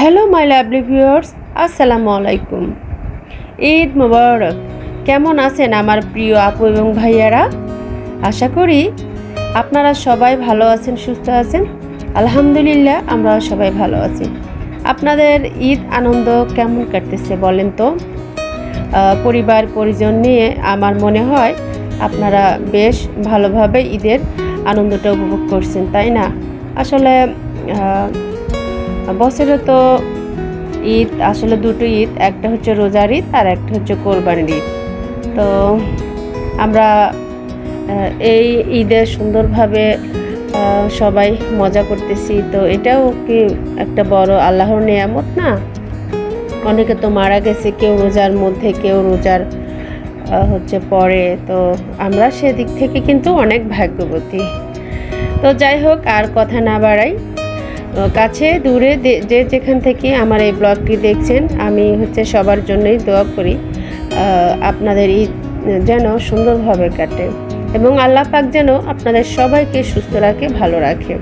Hello my lovely viewers, আসসালামু আলাইকুম। ঈদ মোবারক। কেমন আছেন আমার প্রিয় আপু এবং ভাইয়ারা? আশা করি আপনারা সবাই ভালো আছেন, সুস্থ আছেন। আলহামদুলিল্লাহ, আমরা সবাই ভালো আছি। আপনাদের ঈদ আনন্দ কেমন কাটতেছে বলেন তো? পরিবার পরিজন নিয়ে আমার মনে হয় আপনারা বেশ ভালোভাবে ঈদের আনন্দটা উপভোগ করছেন, তাই না? আসলে বছরে তো ঈদ আসলে দুটো ঈদ, একটা হচ্ছে রোজার ঈদ আর একটা হচ্ছে কোরবানির ঈদ। তো আমরা এই ঈদে সুন্দরভাবে সবাই মজা করতেছি। তো এটাও কি একটা বড় আল্লাহর নিয়ামত না? অনেকে তো মারা গেছে, কেউ রোজার মধ্যে, কেউ রোজার হচ্ছে পরে। তো আমরা সেদিক থেকে কিন্তু অনেক ভাগ্যবতী। তো যাই হোক, আর কথা না বাড়াই, কাছে দূরে যে যেখান থেকে আমার এই ব্লগটি দেখছেন, আমি হচ্ছে সবার জন্যই দোয়া করি আপনাদের ঈদ যেন সুন্দরভাবে কাটে এবং আল্লাহ পাক যেন আপনাদের সবাইকে সুস্থ রাখে, ভালো রাখে।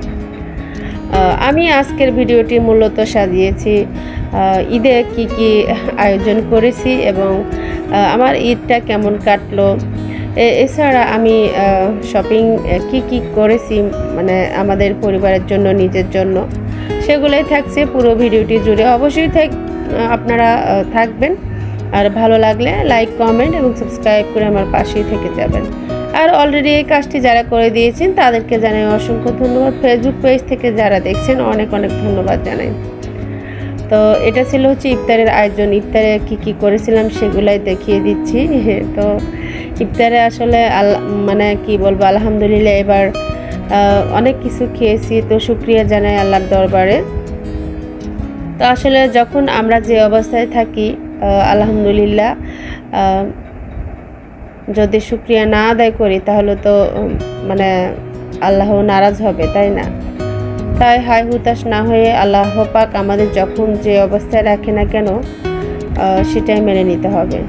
আমি আজকের ভিডিওটি মূলত সাজিয়েছি ঈদে কি কি আয়োজন করেছি এবং আমার ঈদটা কেমন কাটলো। এছাড়া আমি শপিং কি করেছি, মানে আমাদের পরিবারের জন্য, নিজের জন্য, সেগুলোই থাকছে পুরো ভিডিওটি জুড়ে। অবশ্যই আপনারা থাকবেন, আর ভালো লাগলে লাইক, কমেন্ট এবং সাবস্ক্রাইব করে আমার পাশেই থেকে যাবেন। আর অলরেডি এই কাজটি যারা করে দিয়েছেন তাদেরকে জানাই অসংখ্য ধন্যবাদ। ফেসবুক পেজ থেকে যারা দেখছেন অনেক অনেক ধন্যবাদ জানাই। তো এটা ছিল হচ্ছে ইফতারের আয়োজন। ইফতারে কি করেছিলাম সেগুলাই দেখিয়ে দিচ্ছি। তো ইফতারে আসলে মানে কি বলবো, আলহামদুলিল্লাহ এবার অনেক কিছু খেয়েছি। তো শুকরিয়া জানাই আল্লাহর দরবারে। তো আসলে যখন আমরা যে অবস্থায় থাকি, আলহামদুলিল্লাহ, যদি শুকরিয়া না আদায় করি তাহলে তো মানে আল্লাহ নারাজ হবে, তাই না? তাই হায় হুতাশ না হয়ে আল্লাহ পাক আমাদের যখন যে অবস্থায় রাখে না কেন, সেটাই মেনে নিতে হবে।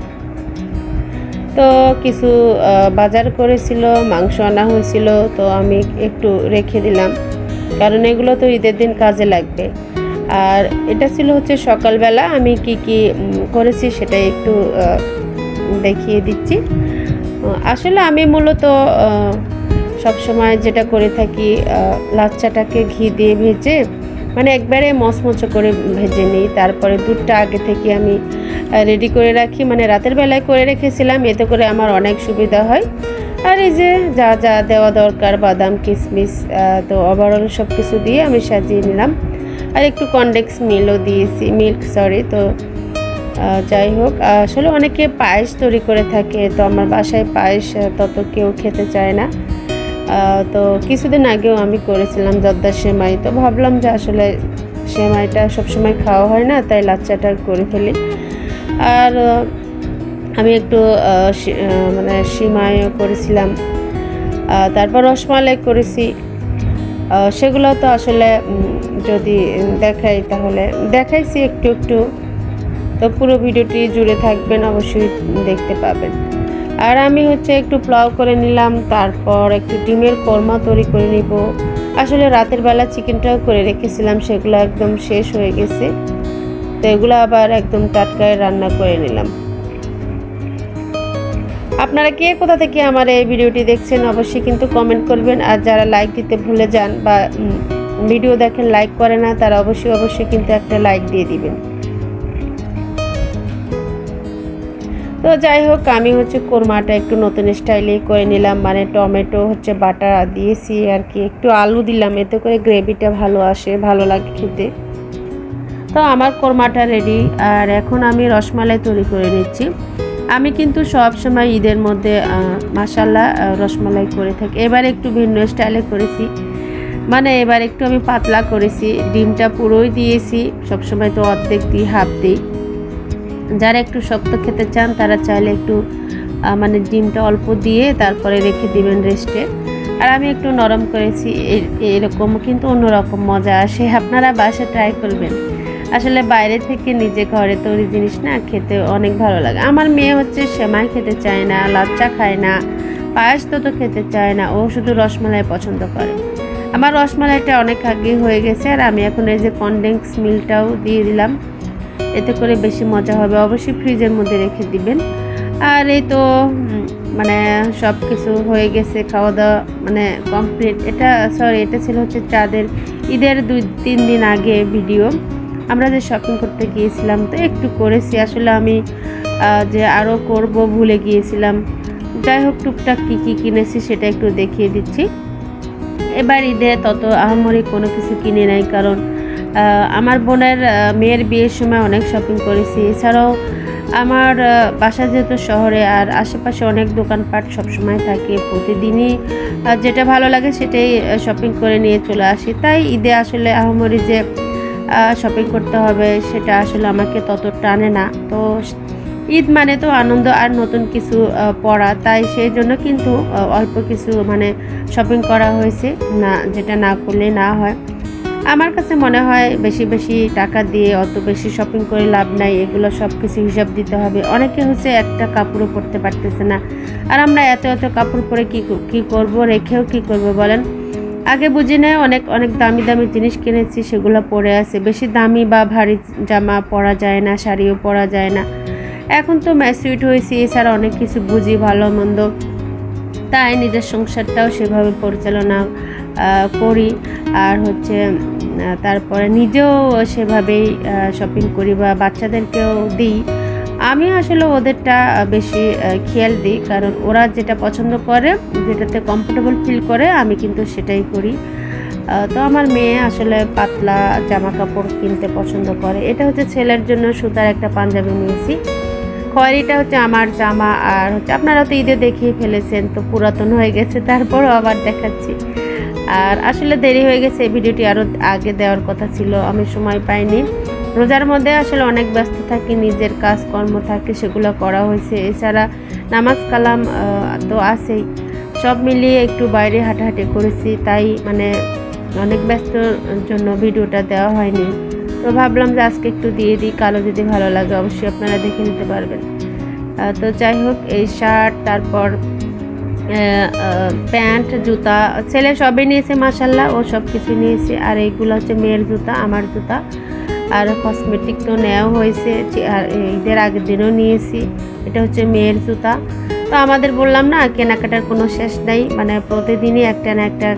তো কিছু বাজার করেছিল, মাংস আনা হয়েছিল, তো আমি একটু রেখে দিলাম, কারণ এগুলো তো ঈদের দিন কাজে লাগবে। আর এটা ছিল হচ্ছে সকালবেলা আমি কি করেছি সেটাই একটু দেখিয়ে দিচ্ছি। আসলে আমি মূলত সবসময় যেটা করে থাকি, লাচ্চাটাকে ঘি দিয়ে ভেজে, মানে একবারে মচমচে করে ভেজে নিই। তারপরে দুধটা আগে থেকে আমি রেডি করে রাখি, মানে রাতের বেলায় করে রেখেছিলাম, এতে করে আমার অনেক সুবিধা হয়। আর এই যে যা যা দেওয়া দরকার, বাদাম, কিশমিশ, তো ওভারঅল সব কিছু দিয়ে আমি সাজিয়ে নিলাম। আর একটু কনডেন্স মিল্ক সরি। তো যাই হোক, আসলে অনেকে পায়েস তৈরি করে থাকে, তো আমার বাসায় পায়েস তত কেউ খেতে চায় না। তো কিছুদিন আগেও আমি করেছিলাম জর্দার সেমাই। তো ভাবলাম যে আসলে সেমাইটা সবসময় খাওয়া হয় না, তাই লাচ্চাটা করে ফেলি। আর আমি একটু মানে সিমাইও করেছিলাম, তারপর রসমালাই করেছি। সেগুলো তো আসলে যদি দেখাই তাহলে দেখাইছি একটু একটু। তো পুরো ভিডিওটি জুড়ে থাকবেন, অবশ্যই দেখতে পাবেন। আর আমি হচ্ছে একটু পোলাও করে নিলাম, তারপর একটু ডিমের কোরমা তৈরি করে নিব। আসলে রাতের বেলা চিকেনটাও করে রেখেছিলাম, সেগুলো একদম শেষ হয়ে গেছে, তো এগুলো আবার একদম টাটকায় রান্না করে নিলাম। আপনারা কে কোথা থেকে আমার এই ভিডিওটি দেখছেন অবশ্যই কিন্তু কমেন্ট করবেন। আর যারা লাইক দিতে ভুলে যান বা ভিডিও দেখেন লাইক করে না, তারা অবশ্যই কিন্তু একটা লাইক দিয়ে দিবেন। তো যাই হোক, আমি হচ্ছে কোরমাটা একটু নতুন স্টাইলে করে নিলাম, মানে টমেটো হচ্ছে বাটা দিয়েছি আর কি, একটু আলু দিলাম, এতে করে গ্রেভিটা ভালো আসে, ভালো লাগে খেতে। তো আমার কোরমাটা রেডি। আর এখন আমি রসমালাই তৈরি করে নিচ্ছি। আমি কিন্তু সব সময় ঈদের মধ্যে মাশাআল্লাহ রসমালাই করে থাকি। এবার একটু ভিন্ন স্টাইলে করেছি, মানে এবার একটু আমি পাতলা করেছি, ডিমটা পুরোই দিয়েছি। সবসময় তো অর্ধেক দিই, হাফ দিই। যারা একটু শক্ত খেতে চান তারা চাইলে একটু মানে ডিমটা অল্প দিয়ে তারপরে রেখে দিবেন রেস্টে। আর আমি একটু নরম করেছি, এরকম কিন্তু অন্যরকম মজা আসে। আপনারা বাসায় ট্রাই করবেন। আসলে বাইরে থেকে নিজে ঘরে তৈরি জিনিস না খেতে অনেক ভালো লাগে। আমার মেয়ে হচ্ছে সেমাই খেতে চায় না, লাচ্চা খায় না, পায়েস তো খেতে চায় না, ও শুধু রসমালাই পছন্দ করে। আমার রসমালাইটা অনেক আগে হয়ে গেছে, আর আমি এখন এই যে কনডেন্স মিল্কটাও দিয়ে দিলাম, এতে করে বেশি মজা হবে। অবশ্যই ফ্রিজের মধ্যে রেখে দিবেন। আর এই তো মানে সব কিছু হয়ে গেছে, খাওয়া দাওয়া মানে কমপ্লিট। এটা ছিল হচ্ছে চাঁদের ঈদের 2-3 দিন আগে ভিডিও। আমরা যে শপিং করতে গিয়েছিলাম তো একটু করেছি, আসলে আমি যে আরও করব ভুলে গিয়েছিলাম। যাই হোক, টুকটাক কী কী কিনেছি সেটা একটু দেখিয়ে দিচ্ছি। এবার ঈদে তত আহামরি কোনো কিছু কিনে নাই, কারণ আমার বোনের মেয়ের বিয়ের সময় অনেক শপিং করেছি। এছাড়াও আমার বাসা যেহেতু শহরে, আর আশেপাশে অনেক দোকানপাট সবসময় থাকে, প্রতিদিনই যেটা ভালো লাগে সেটাই শপিং করে নিয়ে চলে আসি। তাই ঈদে আসলে আহামরি যে শপিং করতে হবে সেটা আসলে আমাকে তত টানে না। তো ঈদ মানে তো আনন্দ আর নতুন কিছু পরা, তাই সেই জন্য কিন্তু অল্প কিছু মানে শপিং করা হয়েছে, না যেটা না করলে না হয়। আমার কাছে মনে হয় বেশি বেশি টাকা দিয়ে অত বেশি শপিং করে লাভ নাই, এগুলো সব কিছু হিসাব দিতে হবে। অনেকে হচ্ছে একটা কাপড়ও পরতে পারতেছে না, আর আমরা এত এত কাপড় পরে কি করব, রেখেও কি করব বলেন। আগে বুঝি না, অনেক অনেক দামি দামি জিনিস কিনেছি, সেগুলো পরে আছে। বেশি দামি বা ভারী জামা পরা যায় না, শাড়িও পরা যায় না। এখন তো ম্যাচুরিট হয়েছি, এছাড়া অনেক কিছু বুঝি ভালো মন্দ, তাই নিজের সংসারটাও সেভাবে পরিচালনা করি। আর হচ্ছে তারপরে নিজেও সেভাবেই শপিং করি বা বাচ্চাদেরকেও দিই। আমি আসলে ওদেরটা বেশি খেয়াল দিই, কারণ ওরা যেটা পছন্দ করে, যেটাতে কমফোর্টেবল ফিল করে, আমি কিন্তু সেটাই করি। তো আমার মেয়ে আসলে পাতলা জামা কাপড় কিনতে পছন্দ করে। এটা হচ্ছে ছেলের জন্য সুতার একটা পাঞ্জাবি নিয়েছি। খয়েরিটা হচ্ছে আমার জামা, আর হচ্ছে আপনারা তো ঈদে দেখিয়ে ফেলেছেন, তো পুরাতন হয়ে গেছে, তারপরও আবার দেখাচ্ছি। আর আসলে দেরি হয়ে গেছে, এই ভিডিওটি আরও আগে দেওয়ার কথা ছিল, আমি সময় পাইনি। রোজার মধ্যে আসলে অনেক ব্যস্ত থাকি, নিজের কাজকর্ম থাকে, সেগুলো করা হয়েছে। এছাড়া নামাজ কালাম তো আছেই, সব মিলিয়ে একটু বাইরে হাঁটাহাঁটি করেছি, তাই মানে অনেক ব্যস্তর জন্য ভিডিওটা দেওয়া হয়নি। তো ভাবলাম যে আজকে একটু দিয়ে দিই, কালো যদি ভালো লাগে অবশ্যই আপনারা দেখে নিতে পারবেন। তো যাই হোক, এই শার্ট, তারপর প্যান্ট, জুতা, ছেলে সবই নিয়েছে মাশাল্লাহ, ও সব কিছু নিয়েছে। আর এইগুলো হচ্ছে মেয়ের জুতা, আমার জুতা, আর কসমেটিক তো নেওয়া হয়েছে, আর ঈদের আগের দিনও নিয়েছি। এটা হচ্ছে মেয়ের জুতা। তো আমাদের বললাম না, কেনাকাটার কোনো শেষ নেই, মানে প্রতিদিনই একটা না একটা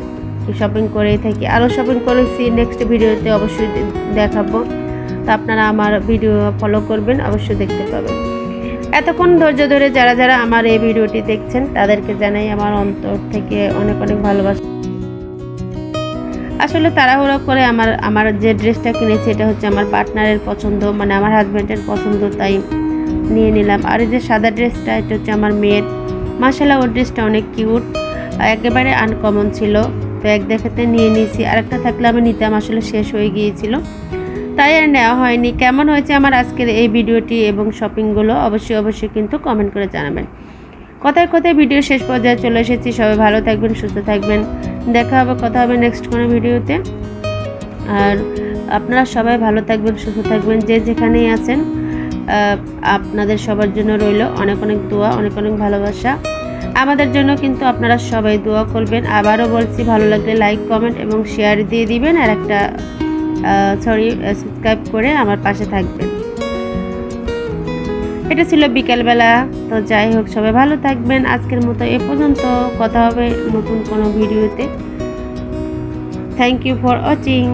শপিং করেই থাকি। আরও শপিং করেছি, নেক্সট ভিডিওতে অবশ্যই দেখাবো। তো আপনারা আমার ভিডিও ফলো করবেন, অবশ্যই দেখতে পাবেন। এতক্ষণ ধৈর্য ধরে যারা যারা আমার এই ভিডিওটি দেখছেন, তাদেরকে জানাই আমার অন্তর থেকে অনেক অনেক ভালোবাসা। আসলে তাড়াহুড়ো করে আমার যে ড্রেসটা কিনেছি, এটা হচ্ছে আমার পার্টনারের পছন্দ, মানে আমার হাজব্যান্ডের পছন্দ, তাই নিয়ে নিলাম। আর এই যে সাদা ড্রেসটা, এটা হচ্ছে আমার মেয়ের। মাশাআল্লাহ, ওর ড্রেসটা অনেক কিউট, একেবারে আনকমন ছিল, তো এক দেখাতে নিয়ে নিয়েছি। আরেকটা থাকলে আমি নিতাম, আসলে শেষ হয়ে গিয়েছিল, তাই আর নেওয়া হয়নি। কেমন হয়েছে আমার আজকের এই ভিডিওটি এবং শপিংগুলো অবশ্যই কিন্তু কমেন্ট করে জানাবেন। কথায় কথায় ভিডিও শেষ পর্যায়ে চলে এসেছি। সবাই ভালো থাকবেন, সুস্থ থাকবেন, দেখা হবে, কথা হবে নেক্সট কোনো ভিডিওতে। আর আপনারা সবাই ভালো থাকবেন, সুস্থ থাকবেন, যে যেখানেই আছেন। আপনাদের সবার জন্য রইল অনেক অনেক দোয়া, অনেক অনেক ভালোবাসা। আমাদের জন্য কিন্তু আপনারা সবাই দোয়া করবেন। আবারও বলছি, ভালো লাগলে লাইক, কমেন্ট এবং শেয়ার দিয়ে দিবেন, আর একটা সাবস্ক্রাইব করে আমার পাশে থাকবেন। এটা ছিল বিকেলবেলা। তো যাই হোক, সবাই ভালো থাকবেন। আজকের মতো এ পর্যন্ত, কথা হবে নতুন কোনো ভিডিওতে। Thank you for watching.